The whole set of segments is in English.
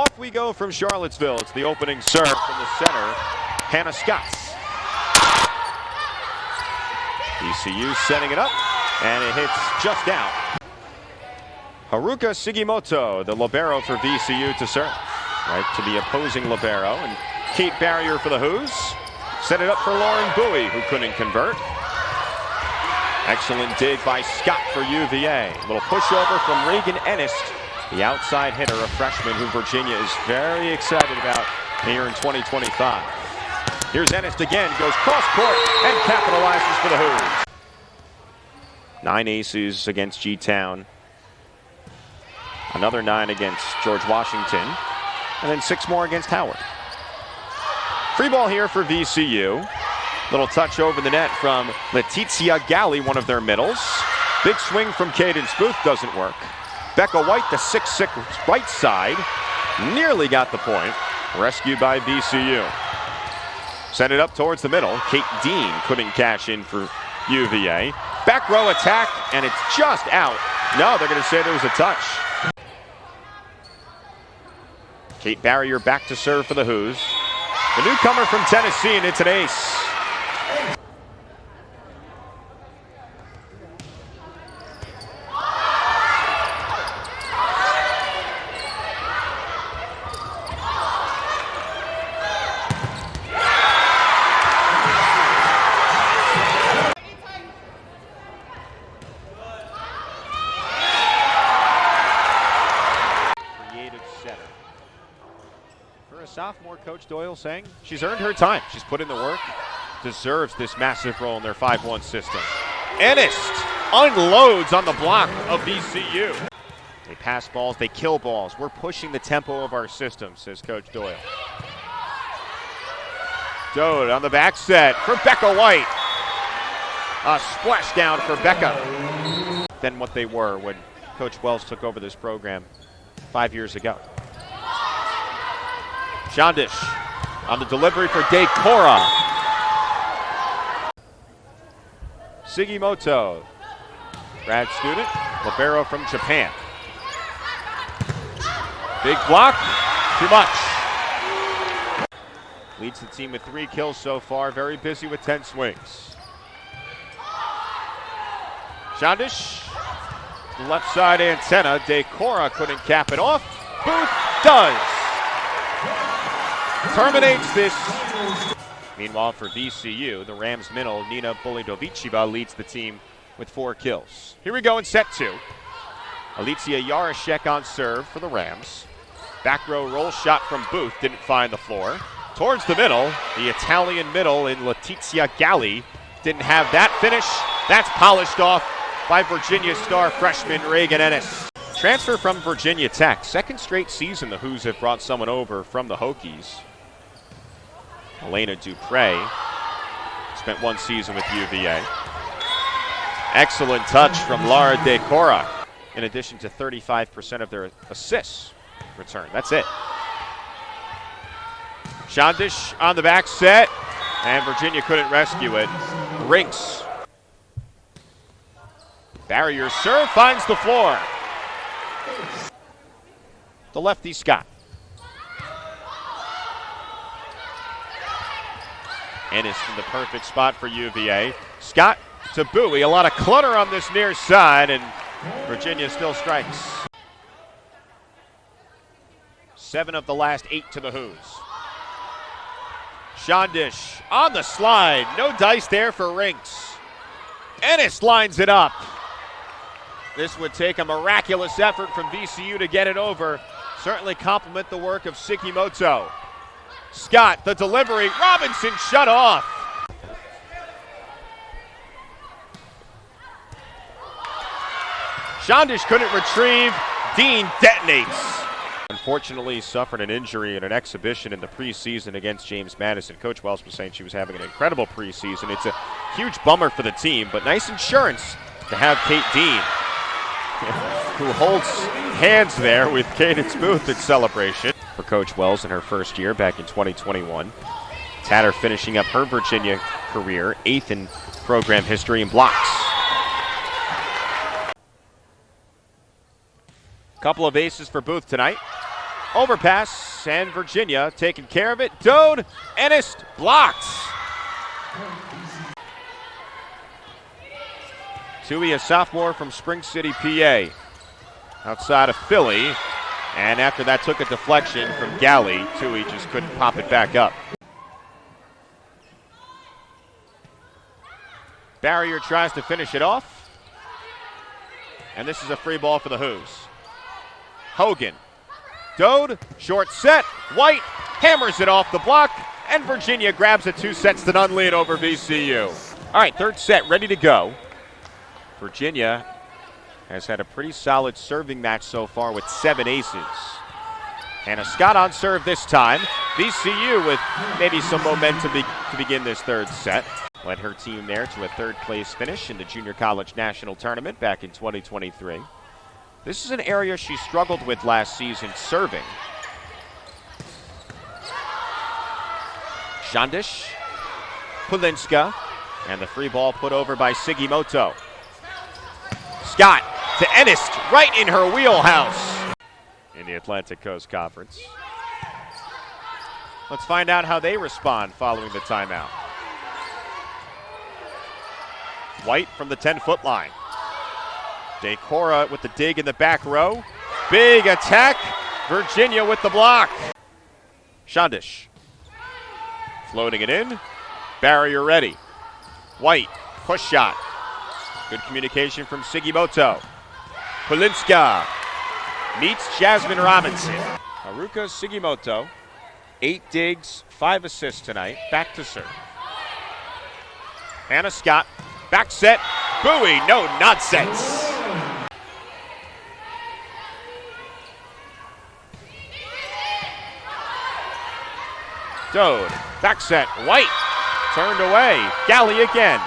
Off we go from Charlottesville. It's the opening serve from the center, Hannah Scotts. VCU setting it up, and it hits just out. Haruka Sugimoto, the libero for VCU to serve. Right to the opposing libero, and Kate Barrier for the Who's. Set it up for Lauren Bowie, who couldn't convert. Excellent dig by Scott for UVA. A little pushover from Reagan Ennis, the outside hitter, a freshman who Virginia is very excited about here in 2025. Here's Ennis again, goes cross court and capitalizes for the Who's. 9 aces against G-Town. Another 9 against George Washington. And then 6 more against Howard. Free ball here for VCU. Little touch over the net from Letizia Galli, one of their middles. Big swing from Cadence Booth, doesn't work. Becca White, the 6'6" right side, nearly got the point. Rescued by VCU. Send it up towards the middle. Kate Dean couldn't cash in for UVA. Back row attack, and it's just out. No, they're going to say there was a touch. Kate Barrier back to serve for the Who's. The newcomer from Tennessee, and it's an ace. Sophomore, Coach Doyle saying she's earned her time. She's put in the work, deserves this massive role in their 5-1 system. Ennis unloads on the block of VCU. They pass balls, they kill balls. We're pushing the tempo of our system, says Coach Doyle. Dode on the back set for Becca White. A splashdown for Becca. Than what they were when Coach Wells took over this program 5 years ago. Shandish on the delivery for Decora. Sugimoto, grad student, libero from Japan. Big block, too much. Leads the team with 3 kills so far, very busy with 10 swings. Shandish, the left side antenna. Decora couldn't cap it off. Booth does. Terminates this. Meanwhile, for VCU, the Rams middle, Nina Bolidoviciva, leads the team with 4 kills. Here we go in set 2. Alicia Yarashek on serve for the Rams. Back row roll shot from Booth, didn't find the floor. Towards the middle, the Italian middle in Letizia Galli. Didn't have that finish. That's polished off by Virginia star freshman Reagan Ennis. Transfer from Virginia Tech. 2nd straight season the Who's have brought someone over from the Hokies. Elena Dupre spent 1 season with UVA. Excellent touch from Lara Decora, in addition to 35% of their assists return. That's it. Shandish on the back set, and Virginia couldn't rescue it. Rinks. Barrier serve finds the floor. The lefty Scott. Ennis in the perfect spot for UVA. Scott to Bowie. A lot of clutter on this near side, and Virginia still strikes. 7 of the last 8 to the Who's. Shandish on the slide. No dice there for Rinks. Ennis lines it up. This would take a miraculous effort from VCU to get it over. Certainly compliment the work of Sugimoto. Scott, the delivery. Robinson shut off. Shandish couldn't retrieve. Dean detonates. Unfortunately, suffered an injury in an exhibition in the preseason against James Madison. Coach Wells was saying she was having an incredible preseason. It's a huge bummer for the team, but nice insurance to have Kate Dean, who holds hands there with Cadence Booth at celebration. For Coach Wells in her first year back in 2021. Tatter finishing up her Virginia career, 8th in program history in blocks. Couple of aces for Booth tonight. Overpass, and Virginia taking care of it. Dode, Ennis, blocked. Tui, a sophomore from Spring City, PA, outside of Philly. And after that took a deflection from Galley, Tui just couldn't pop it back up. Barrier tries to finish it off. And this is a free ball for the Hoos. Hogan. Dode, short set. White hammers it off the block. And Virginia grabs a 2-0 lead over VCU. All right, third set ready to go. Virginia has had a pretty solid serving match so far with 7 aces. Hannah Scott on serve this time. VCU with maybe some momentum to begin this third set. Led her team there to a third-place finish in the Junior College National Tournament back in 2023. This is an area she struggled with last season, serving. Shandish, Pulinska, and the free ball put over by Sigimoto. Scott to Ennis, right in her wheelhouse in the Atlantic Coast Conference. Let's find out how they respond following the timeout. White from the 10-foot line. Decora with the dig in the back row. Big attack. Virginia with the block. Shandish. Floating it in. Barrier ready. White, push shot. Good communication from Sigimoto. Pulinska meets Jasmine Robinson. Haruka Sigimoto, 8 digs, 5 assists tonight. Back to serve. Hannah Scott, back set. Bowie, no nonsense. Dode, back set. White, turned away. Galley again.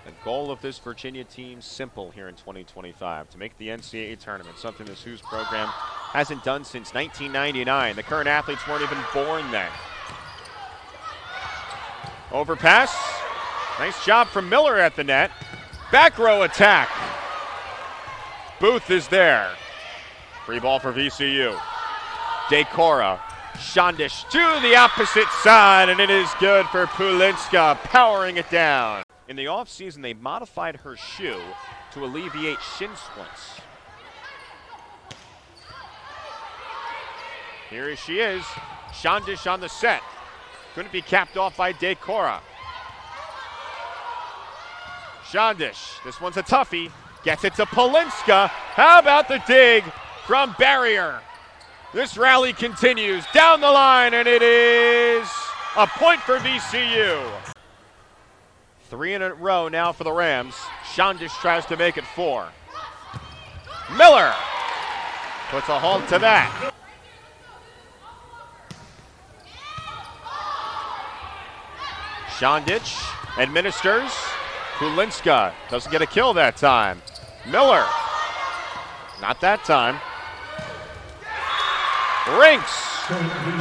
The goal of this Virginia team, simple here in 2025, to make the NCAA tournament, something this Hoos program hasn't done since 1999. The current athletes weren't even born then. Overpass. Nice job from Miller at the net. Back row attack. Booth is there. Free ball for VCU. Decora. Shandish to the opposite side, and it is good for Pulinska, powering it down. In the offseason, they modified her shoe to alleviate shin splints. Here she is. Shandish on the set. Couldn't be capped off by Decora. Shandish, this one's a toughie. Gets it to Pulinska. How about the dig from Barrier? This rally continues down the line, and it is a point for VCU. 3 in a row now for the Rams. Shandish tries to make it 4. Miller puts a halt to that. Shandish administers. Pulinska doesn't get a kill that time. Miller, not that time. Rinks,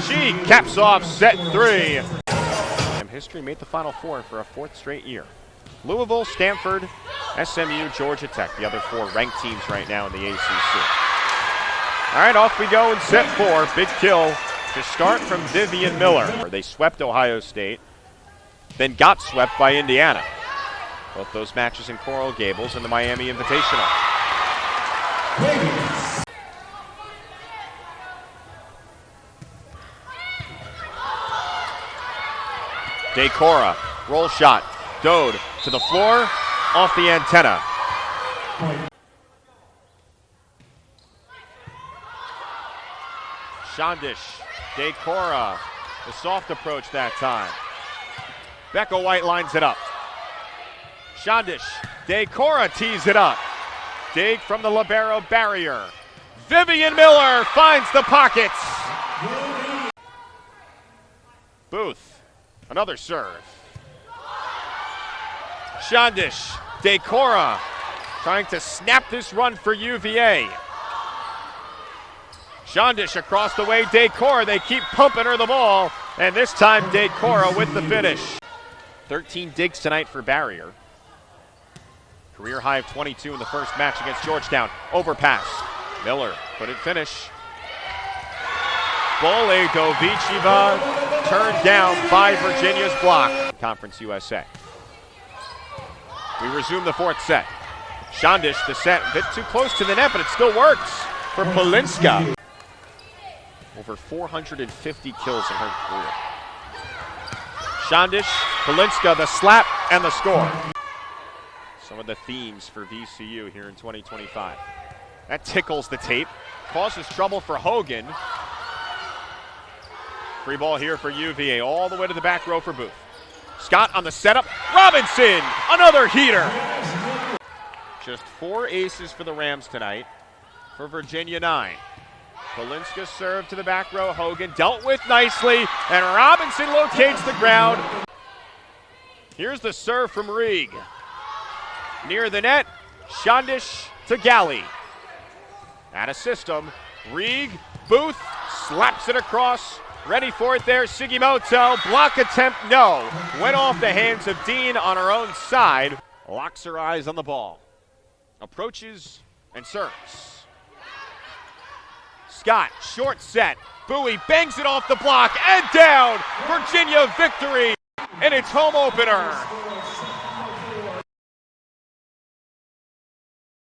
she caps off set 3. History made the Final Four for a 4th straight year. Louisville, Stanford, SMU, Georgia Tech, the other 4 ranked teams right now in the ACC. All right, off we go in set 4. Big kill to start from Vivian Miller. They swept Ohio State, then got swept by Indiana. Both those matches in Coral Gables and the Miami Invitational. Decora, roll shot. Dode to the floor, off the antenna. Shandish, Decora, the soft approach that time. Becca White lines it up. Shandish, Decora tees it up. Dig from the libero Barrier. Vivian Miller finds the pockets. Booth, another serve. Shandish, Decora trying to snap this run for UVA. Shandish across the way, Decora, they keep pumping her the ball, and this time Decora with the finish. 13 digs tonight for Barrier. Career high of 22 in the first match against Georgetown. Overpass. Miller couldn't finish. Bolidoviciva turned down by Virginia's block. Conference USA. We resume the fourth set. Shondish, the set, a bit too close to the net, but it still works for Polinska. Over 450 kills in her career. Shondish, Polinska, the slap, and the score. Some of the themes for VCU here in 2025. That tickles the tape, causes trouble for Hogan. Free ball here for UVA, all the way to the back row for Booth. Scott on the setup. Robinson, another heater. Just 4 aces for the Rams tonight for Virginia 9. Polinska served to the back row. Hogan dealt with nicely, and Robinson locates the ground. Here's the serve from Rieg. Near the net, Shondish to Galley. Out of system, Rieg, Booth slaps it across. Ready for it there, Sugimoto. Block attempt, no. Went off the hands of Dean on her own side. Locks her eyes on the ball. Approaches and serves. Scott, short set. Bowie bangs it off the block and down. Virginia victory in its home opener.